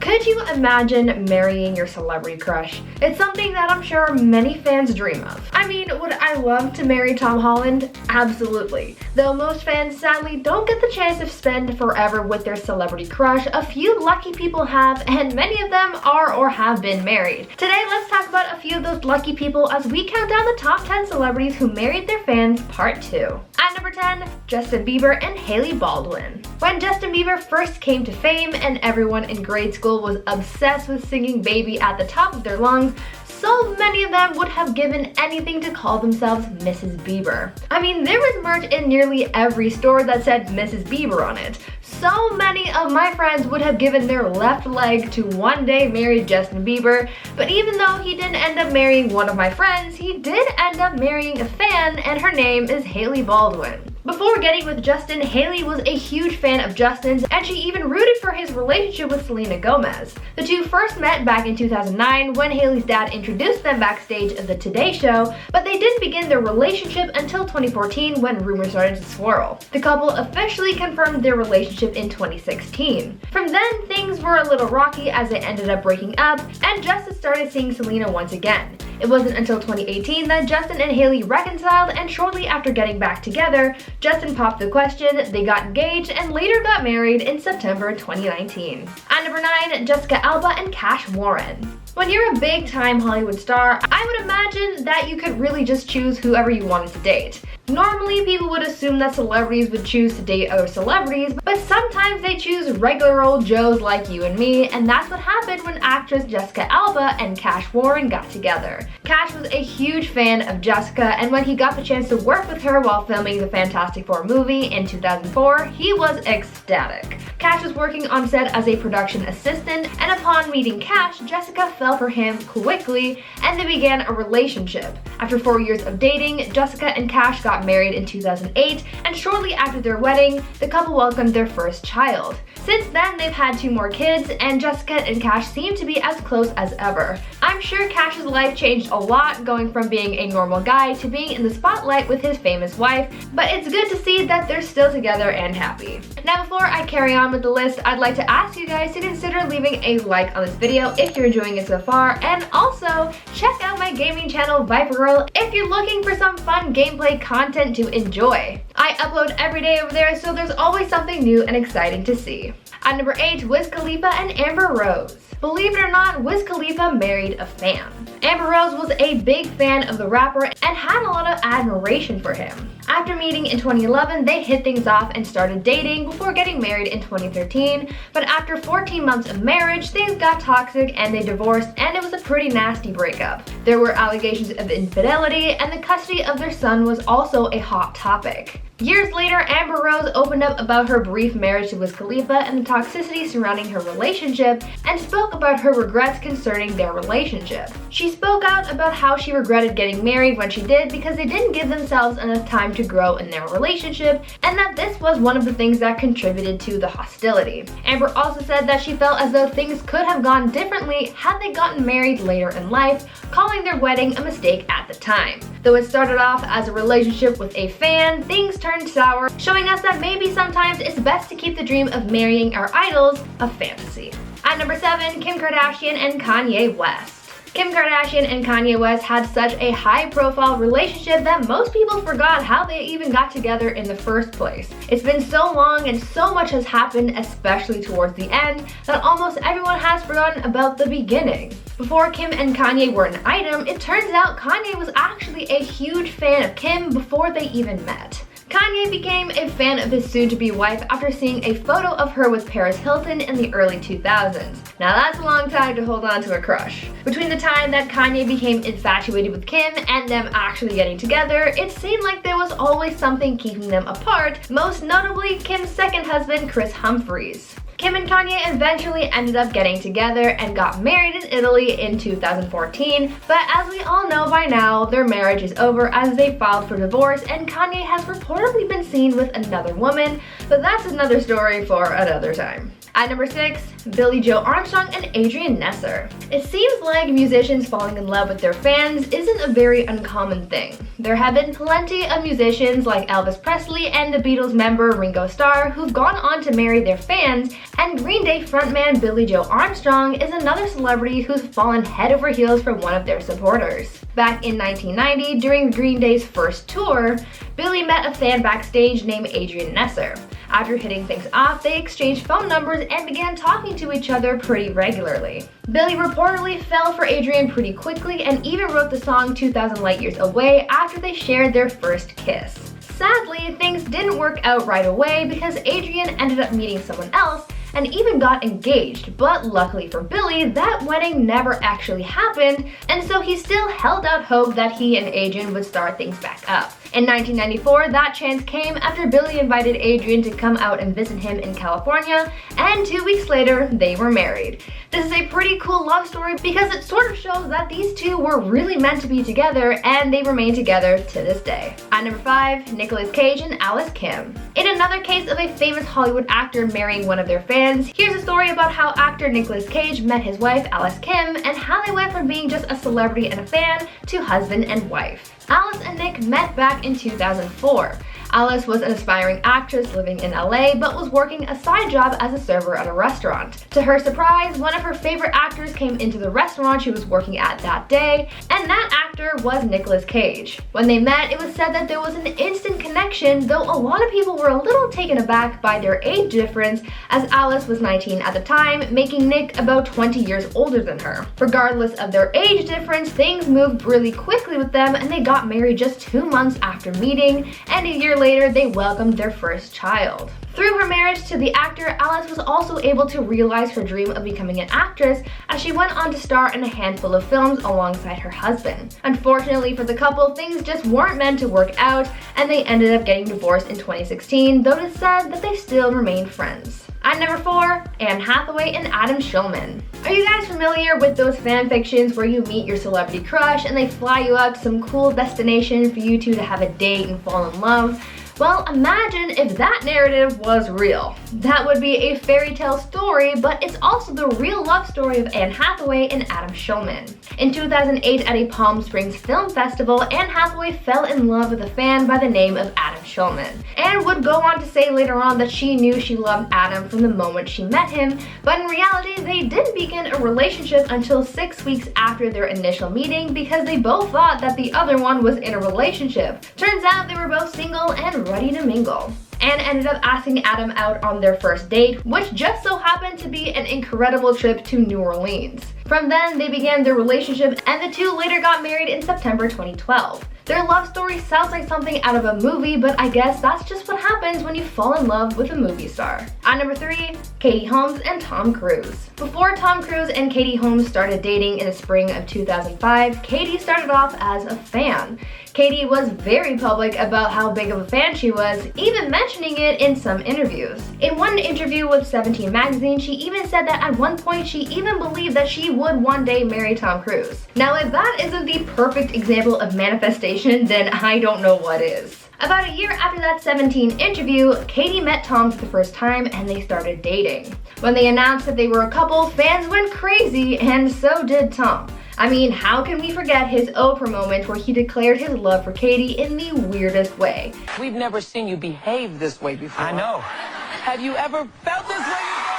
Could you imagine marrying your celebrity crush? It's something that I'm sure many fans dream of. I mean, would I love to marry Tom Holland? Absolutely. Though most fans sadly don't get the chance to spend forever with their celebrity crush, a few lucky people have, and many of them are or have been married. Today, let's talk about a few of those lucky people as we count down the top 10 celebrities who married their fans, part 2. At number 10, Justin Bieber and Hailey Baldwin. When Justin Bieber first came to fame and everyone in grade school was obsessed with singing Baby at the top of their lungs, so many of them would have given anything to call themselves Mrs. Bieber. I mean, there was merch in nearly every store that said Mrs. Bieber on it. So many of my friends would have given their left leg to one day marry Justin Bieber, but even though he didn't end up marrying one of my friends, he did end up marrying a fan, and her name is Hailey Baldwin. Before getting with Justin, Hailey was a huge fan of Justin's, and she even rooted for his relationship with Selena Gomez. The two first met back in 2009 when Hailey's dad introduced them backstage of the Today Show, but they didn't begin their relationship until 2014 when rumors started to swirl. The couple officially confirmed their relationship in 2016. From then, things were a little rocky as they ended up breaking up, and Justin started seeing Selena once again. It wasn't until 2018 that Justin and Hailey reconciled, and shortly after getting back together, Justin popped the question, they got engaged, and later got married in September 2019. At number 9, Jessica Alba and Cash Warren. When you're a big-time Hollywood star, I would imagine that you could really just choose whoever you wanted to date. Normally, people would assume that celebrities would choose to date other celebrities, but sometimes they choose regular old Joes like you and me, and that's what happened when actress Jessica Alba and Cash Warren got together. Cash was a huge fan of Jessica, and when he got the chance to work with her while filming the Fantastic Four movie in 2004, he was ecstatic. Cash was working on set as a production assistant, and upon meeting Cash, Jessica fell for him quickly, and they began a relationship. After 4 years of dating, Jessica and Cash got married in 2008, and shortly after their wedding, the couple welcomed their first child. Since then, they've had 2 more kids, and Jessica and Cash seem to be as close as ever. I'm sure Cash's life changed a lot, going from being a normal guy to being in the spotlight with his famous wife, but it's good to see that they're still together and happy. Now, before I carry on with the list, I'd like to ask you guys to consider leaving a like on this video if you're enjoying it so far, and also check out my gaming channel Viper Girl if you're looking for some fun gameplay content to enjoy. I upload every day over there, so there's always something new and exciting to see. At number 8, Wiz Khalifa and Amber Rose. Believe it or not, Wiz Khalifa married a fan. Amber Rose was a big fan of the rapper and had a lot of admiration for him. After meeting in 2011, they hit things off and started dating before getting married in 2013, but after 14 months of marriage, things got toxic and they divorced, and it was a pretty nasty breakup. There were allegations of infidelity, and the custody of their son was also a hot topic. Years later, Amber Rose opened up about her brief marriage to Wiz Khalifa and the toxicity surrounding her relationship, and spoke about her regrets concerning their relationship. She spoke out about how she regretted getting married when she did because they didn't give themselves enough time to grow in their relationship, and that this was one of the things that contributed to the hostility. Amber also said that she felt as though things could have gone differently had they gotten married later in life, calling their wedding a mistake at the time. Though it started off as a relationship with a fan, things turned sour, showing us that maybe sometimes it's best to keep the dream of marrying our idols a fantasy. At number 7, Kim Kardashian and Kanye West. Kim Kardashian and Kanye West had such a high-profile relationship that most people forgot how they even got together in the first place. It's been so long and so much has happened, especially towards the end, that almost everyone has forgotten about the beginning. Before Kim and Kanye were an item, it turns out Kanye was actually a huge fan of Kim before they even met. Kanye became a fan of his soon-to-be wife after seeing a photo of her with Paris Hilton in the early 2000s. Now that's a long time to hold on to a crush. Between the time that Kanye became infatuated with Kim and them actually getting together, it seemed like there was always something keeping them apart, most notably Kim's second husband, Kris Humphries. Kim and Kanye eventually ended up getting together and got married in Italy in 2014, but as we all know by now, their marriage is over as they filed for divorce, and Kanye has reportedly been seen with another woman, but that's another story for another time. At number 6, Billie Joe Armstrong and Adrian Nesser. It seems like musicians falling in love with their fans isn't a very uncommon thing. There have been plenty of musicians like Elvis Presley and the Beatles member Ringo Starr who've gone on to marry their fans, and Green Day frontman Billie Joe Armstrong is another celebrity who's fallen head over heels for one of their supporters. Back in 1990, during Green Day's first tour, Billie met a fan backstage named Adrian Nesser. After hitting things off, they exchanged phone numbers and began talking to each other pretty regularly. Billie reportedly fell for Adrian pretty quickly and even wrote the song 2,000 Light Years Away after they shared their first kiss. Sadly, things didn't work out right away because Adrian ended up meeting someone else and even got engaged, but luckily for Billie, that wedding never actually happened, and so he still held out hope that he and Adrian would start things back up. In 1994, that chance came after Billie invited Adrian to come out and visit him in California, and 2 weeks later, they were married. This is a pretty cool love story because it sort of shows that these two were really meant to be together, and they remain together to this day. At number 5, Nicolas Cage and Alice Kim. In another case of a famous Hollywood actor marrying one of their fans, here's a story about how actor Nicolas Cage met his wife Alice Kim and how they went from being just a celebrity and a fan to husband and wife. Alice and Nick met back in 2004. Alice was an aspiring actress living in LA but was working a side job as a server at a restaurant. To her surprise, one of her favorite actors came into the restaurant she was working at that day, and that actor was Nicolas Cage. When they met, it was said that there was an instant connection, though a lot of people were a little taken aback by their age difference, as Alice was 19 at the time, making Nick about 20 years older than her. Regardless of their age difference, things moved really quickly with them and they got married just 2 months after meeting, and a year later they welcomed their first child. Through her marriage to the actor, Alice was also able to realize her dream of becoming an actress as she went on to star in a handful of films alongside her husband. Unfortunately for the couple, things just weren't meant to work out and they ended up getting divorced in 2016, though it is said that they still remain friends. At number 4, Anne Hathaway and Adam Shulman. Are you guys familiar with those fan fictions where you meet your celebrity crush and they fly you out to some cool destination for you two to have a date and fall in love? Well, imagine if that narrative was real. That would be a fairy tale story, but it's also the real love story of Anne Hathaway and Adam Shulman. In 2008 at a Palm Springs film festival, Anne Hathaway fell in love with a fan by the name of Adam Shulman. Anne would go on to say later on that she knew she loved Adam from the moment she met him, but in reality they didn't begin a relationship until 6 weeks after their initial meeting because they both thought that the other one was in a relationship. Turns out they were both single and ready to mingle. Anne ended up asking Adam out on their first date, which just so happened to be an incredible trip to New Orleans. From then, they began their relationship and the two later got married in September 2012. Their love story sounds like something out of a movie, but I guess that's just what happens when you fall in love with a movie star. At number 3, Katie Holmes and Tom Cruise. Before Tom Cruise and Katie Holmes started dating in the spring of 2005, Katie started off as a fan. Katie was very public about how big of a fan she was, even mentioning it in some interviews. In one interview with 17 magazine, she even said that at one point she even believed that she would one day marry Tom Cruise. Now, if that isn't the perfect example of manifestation, then I don't know what is. About a year after that 17 interview, Katie met Tom for the first time and they started dating. When they announced that they were a couple, fans went crazy, and so did Tom. I mean, how can we forget his Oprah moment where he declared his love for Katie in the weirdest way? We've never seen you behave this way before. I know. Have you ever felt this way before?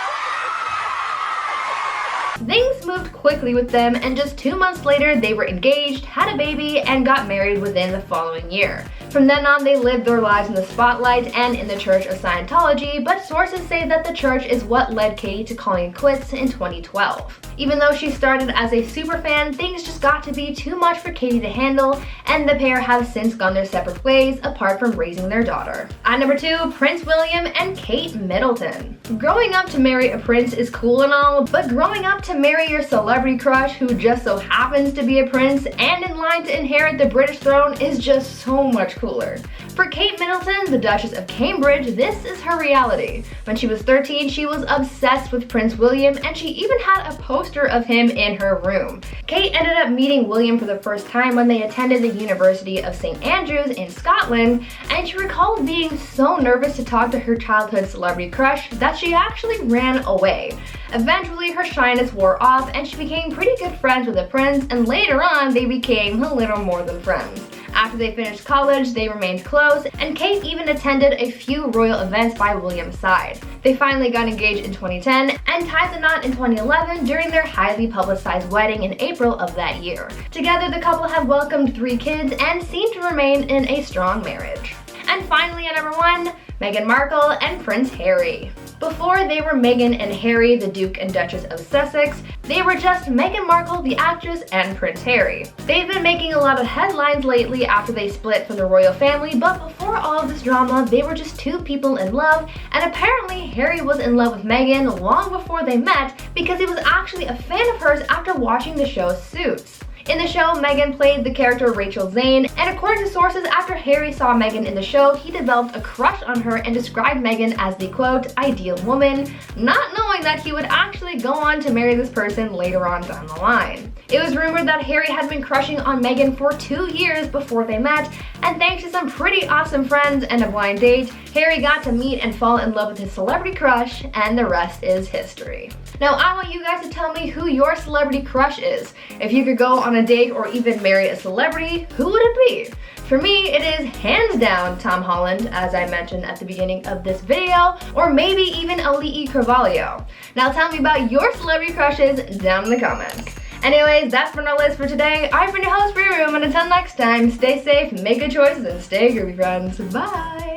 Things moved quickly with them, and just 2 months later they were engaged, had a baby, and got married within the following year. From then on, they lived their lives in the spotlight and in the Church of Scientology, but sources say that the church is what led Katie to calling it quits in 2012. Even though she started as a superfan, things just got to be too much for Katie to handle, and the pair have since gone their separate ways apart from raising their daughter. At number 2, Prince William and Kate Middleton. Growing up to marry a prince is cool and all, but growing up to marry your celebrity crush who just so happens to be a prince and in line to inherit the British throne is just so much cooler. For Kate Middleton, the Duchess of Cambridge, this is her reality. When she was 13, she was obsessed with Prince William, and she even had a poster of him in her room. Kate ended up meeting William for the first time when they attended the University of St. Andrews in Scotland, and she recalled being so nervous to talk to her childhood celebrity crush that she actually ran away. Eventually, her shyness wore off and she became pretty good friends with the prince, and later on, they became a little more than friends. After they finished college, they remained close, and Kate even attended a few royal events by William's side. They finally got engaged in 2010 and tied the knot in 2011 during their highly publicized wedding in April of that year. Together, the couple have welcomed 3 kids and seem to remain in a strong marriage. And finally, at number 1, Meghan Markle and Prince Harry. Before they were Meghan and Harry, the Duke and Duchess of Sussex, they were just Meghan Markle, the actress, and Prince Harry. They've been making a lot of headlines lately after they split from the royal family, but before all of this drama, they were just 2 people in love, and apparently Harry was in love with Meghan long before they met because he was actually a fan of hers after watching the show Suits. In the show, Meghan played the character Rachel Zane, and according to sources, after Harry saw Meghan in the show, he developed a crush on her and described Meghan as the quote, ideal woman, not knowing that he would actually go on to marry this person later on down the line. It was rumored that Harry had been crushing on Meghan for 2 years before they met, and thanks to some pretty awesome friends and a blind date, Harry got to meet and fall in love with his celebrity crush, and the rest is history. Now, I want you guys to tell me who your celebrity crush is. If you could go on a date or even marry a celebrity, who would it be? For me, it is hands down Tom Holland, as I mentioned at the beginning of this video, or maybe even Lee Carvalho. Now tell me about your celebrity crushes down in the comments. Anyways, that's been our list for today. I've been your host, Room, and until next time, stay safe, make good choices, and stay groovy, friends. Bye!